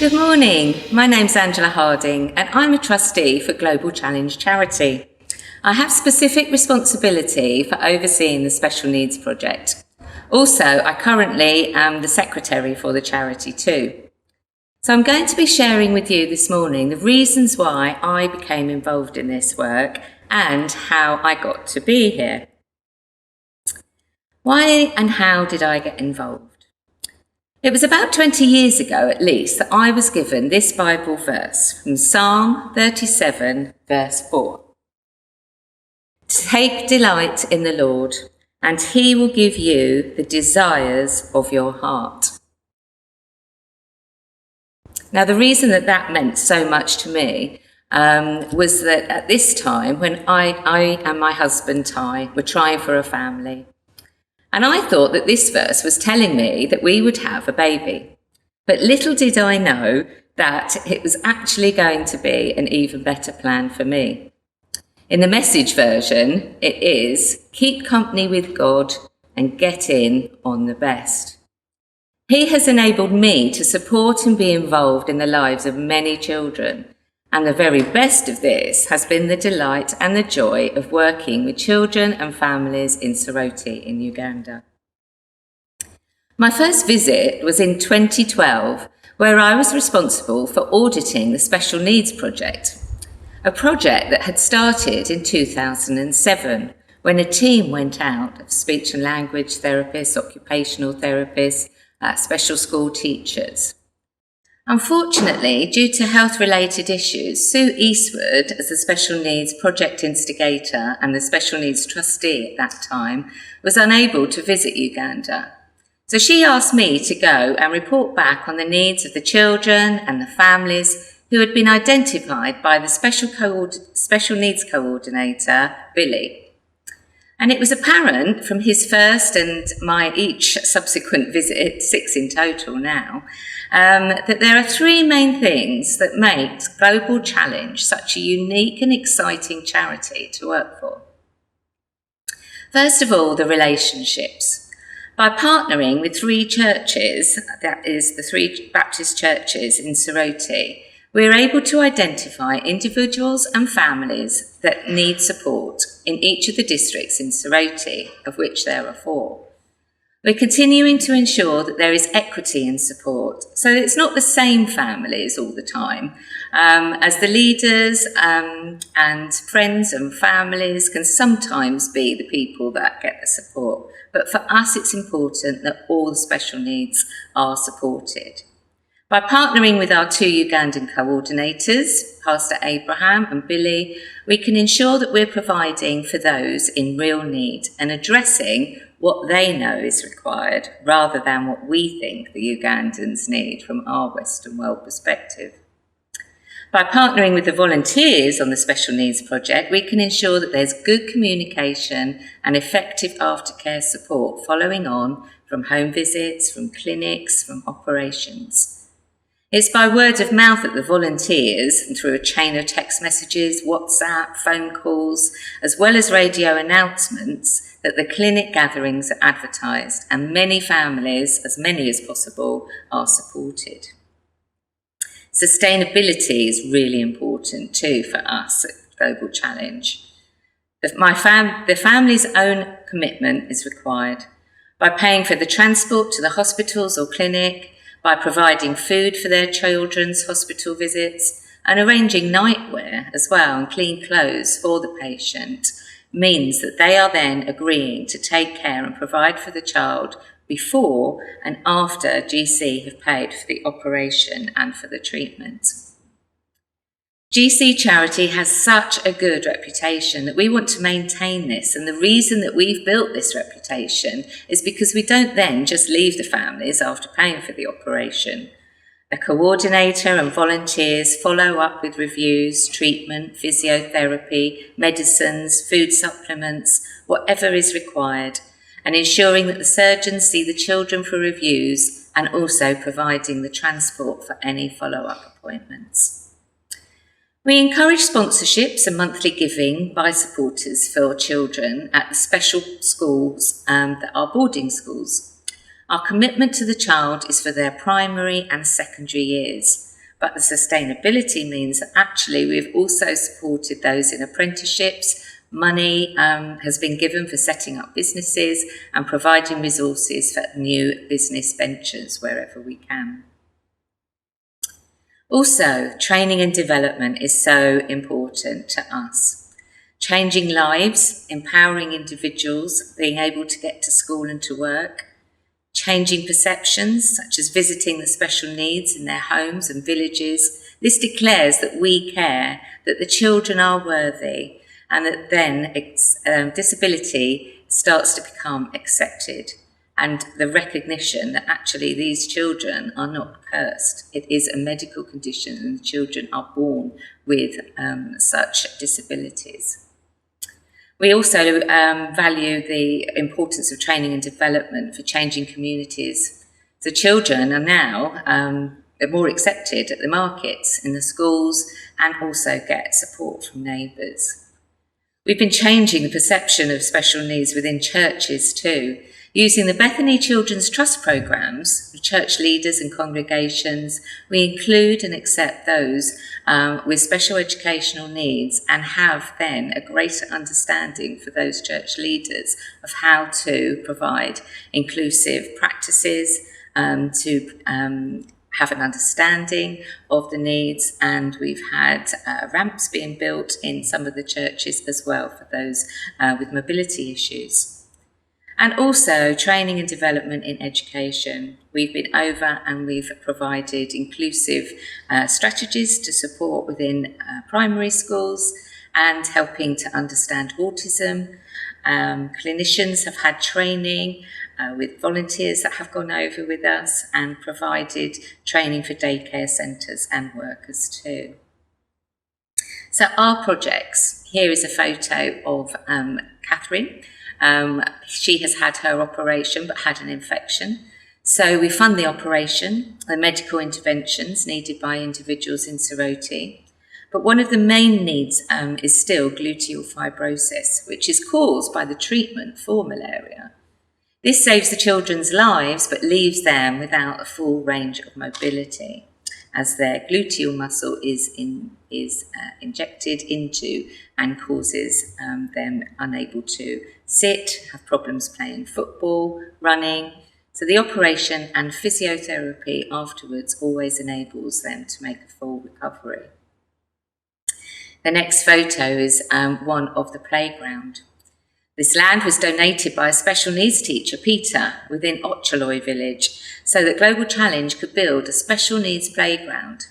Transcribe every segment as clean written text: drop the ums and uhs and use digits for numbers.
Good morning. My name's Angela Harding and I'm a trustee for Global Challenge Charity. I have specific responsibility for overseeing the Special Needs Project. Also, I currently am the secretary for the charity too. So I'm going to be sharing with you this morning the reasons why I became involved in this work and how I got to be here. Why and how did I get involved? It was about 20 years ago at least that I was given this Bible verse from Psalm 37 verse 4. Take delight in the Lord, and he will give you the desires of your heart. Now, the reason that meant so much to me was that at this time, when I and my husband Ty were trying for a family, and I thought that this verse was telling me that we would have a baby. But little did I know that it was actually going to be an even better plan for me. In the Message version, it is, keep company with God and get in on the best. He has enabled me to support and be involved in the lives of many children. And the very best of this has been the delight and the joy of working with children and families in Soroti in Uganda. My first visit was in 2012, where I was responsible for auditing the Special Needs Project, a project that had started in 2007, when a team went out of speech and language therapists, occupational therapists, special school teachers. Unfortunately, due to health-related issues, Sue Eastwood, as the Special Needs Project instigator and the Special Needs trustee at that time, was unable to visit Uganda. So she asked me to go and report back on the needs of the children and the families who had been identified by the Special Needs Coordinator, Billy. And it was apparent from his first and my each subsequent visit, 6 in total now, that there are 3 main things that make Global Challenge such a unique and exciting charity to work for. First of all, the relationships. By partnering with 3 churches, that is the 3 Baptist churches in Soroti, we're able to identify individuals and families that need support in each of the districts in Soroti, of which there are 4. We're continuing to ensure that there is equity in support, so it's not the same families all the time, as the leaders and friends and families can sometimes be the people that get the support. But for us, it's important that all the special needs are supported. By partnering with our 2 Ugandan coordinators, Pastor Abraham and Billy, we can ensure that we're providing for those in real need and addressing what they know is required rather than what we think the Ugandans need from our Western world perspective. By partnering with the volunteers on the Special Needs Project, we can ensure that there's good communication and effective aftercare support following on from home visits, from clinics, from operations. It's by word of mouth that the volunteers, and through a chain of text messages, WhatsApp, phone calls, as well as radio announcements, that the clinic gatherings are advertised and many families, as many as possible, are supported. Sustainability is really important too for us at Global Challenge. The family's own commitment is required by paying for the transport to the hospitals or clinic, by providing food for their children's hospital visits, and arranging nightwear as well and clean clothes for the patient, means that they are then agreeing to take care and provide for the child before and after GC have paid for the operation and for the treatment. GC Charity has such a good reputation that we want to maintain this, and the reason that we've built this reputation is because we don't then just leave the families after paying for the operation. A coordinator and volunteers follow up with reviews, treatment, physiotherapy, medicines, food supplements, whatever is required, and ensuring that the surgeons see the children for reviews and also providing the transport for any follow-up appointments. We encourage sponsorships and monthly giving by supporters for children at the special schools that are boarding schools. Our commitment to the child is for their primary and secondary years. But the sustainability means that actually we've also supported those in apprenticeships. Money has been given for setting up businesses and providing resources for new business ventures wherever we can. Also, training and development is so important to us. Changing lives, empowering individuals, being able to get to school and to work, changing perceptions, such as visiting the special needs in their homes and villages. This declares that we care, that the children are worthy, and that then disability starts to become accepted, and the recognition that actually these children are not cursed. It is a medical condition and the children are born with such disabilities. We also value the importance of training and development for changing communities. So children are now more accepted at the markets, in the schools, and also get support from neighbours. We've been changing the perception of special needs within churches too, using the Bethany Children's Trust programmes with church leaders and congregations. We include and accept those with special educational needs and have then a greater understanding for those church leaders of how to provide inclusive practices, to have an understanding of the needs, and we've had ramps being built in some of the churches as well for those with mobility issues. And also training and development in education. We've been over and we've provided inclusive strategies to support within primary schools and helping to understand autism. Clinicians have had training with volunteers that have gone over with us and provided training for daycare centres and workers too. So our projects, here is a photo of Catherine. She has had her operation but had an infection. So we fund the operation, the medical interventions needed by individuals in Soroti. But one of the main needs is still gluteal fibrosis, which is caused by the treatment for malaria. This saves the children's lives, but leaves them without a full range of mobility, as their gluteal muscle is injected into and causes them unable to sit, have problems playing football, running. So the operation and physiotherapy afterwards always enables them to make a full recovery. The next photo is one of the playground. This land was donated by a special needs teacher, Peter, within Ocholoy village, so that Global Challenge could build a special needs playground.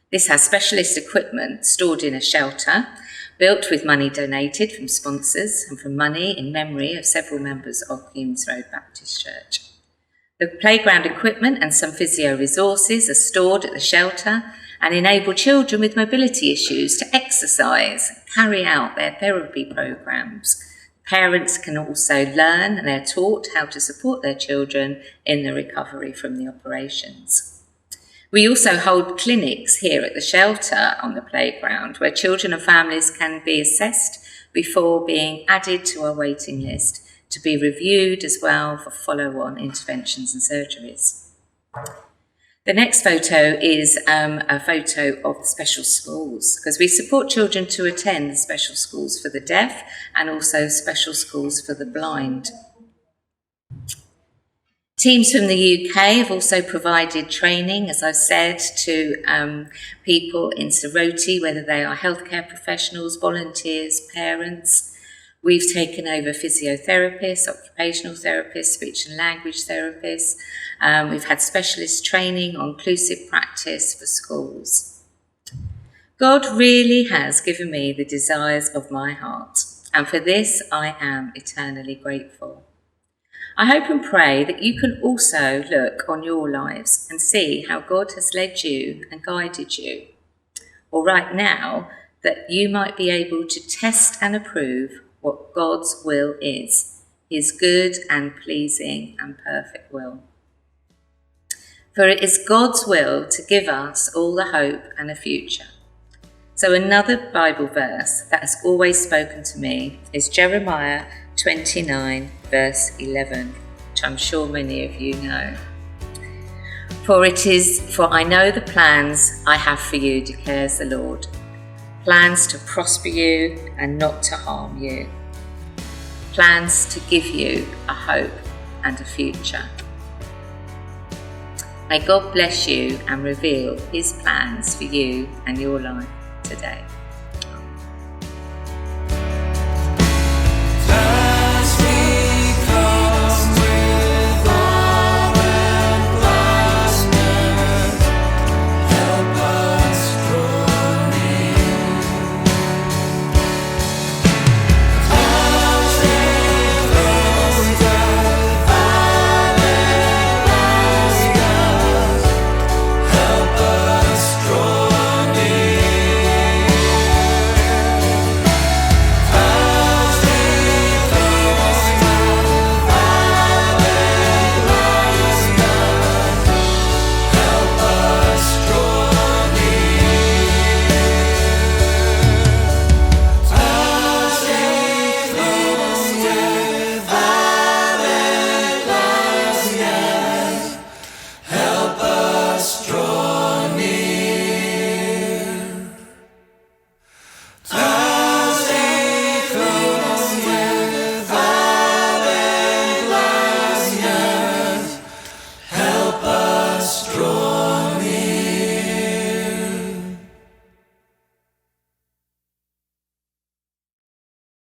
This has specialist equipment stored in a shelter, built with money donated from sponsors and from money in memory of several members of Queen's Road Baptist Church. The playground equipment and some physio resources are stored at the shelter and enable children with mobility issues to exercise, carry out their therapy programmes. Parents can also learn and they're taught how to support their children in the recovery from the operations. We also hold clinics here at the shelter on the playground where children and families can be assessed before being added to our waiting list to be reviewed as well for follow-on interventions and surgeries. The next photo is a photo of the special schools, because we support children to attend the special schools for the deaf and also special schools for the blind. Teams from the UK have also provided training, as I've said, to people in Soroti, whether they are healthcare professionals, volunteers, parents. We've taken over physiotherapists, occupational therapists, speech and language therapists. We've had specialist training on inclusive practice for schools. God really has given me the desires of my heart, and for this I am eternally grateful. I hope and pray that you can also look on your lives and see how God has led you and guided you, or right now, that you might be able to test and approve what God's will is, his good and pleasing and perfect will. For it is God's will to give us all the hope and a future. So another Bible verse that has always spoken to me is Jeremiah 29 verse 11, which I'm sure many of you know. For I know the plans I have for you, declares the Lord. Plans to prosper you and not to harm you. Plans to give you a hope and a future. May God bless you and reveal his plans for you and your life today.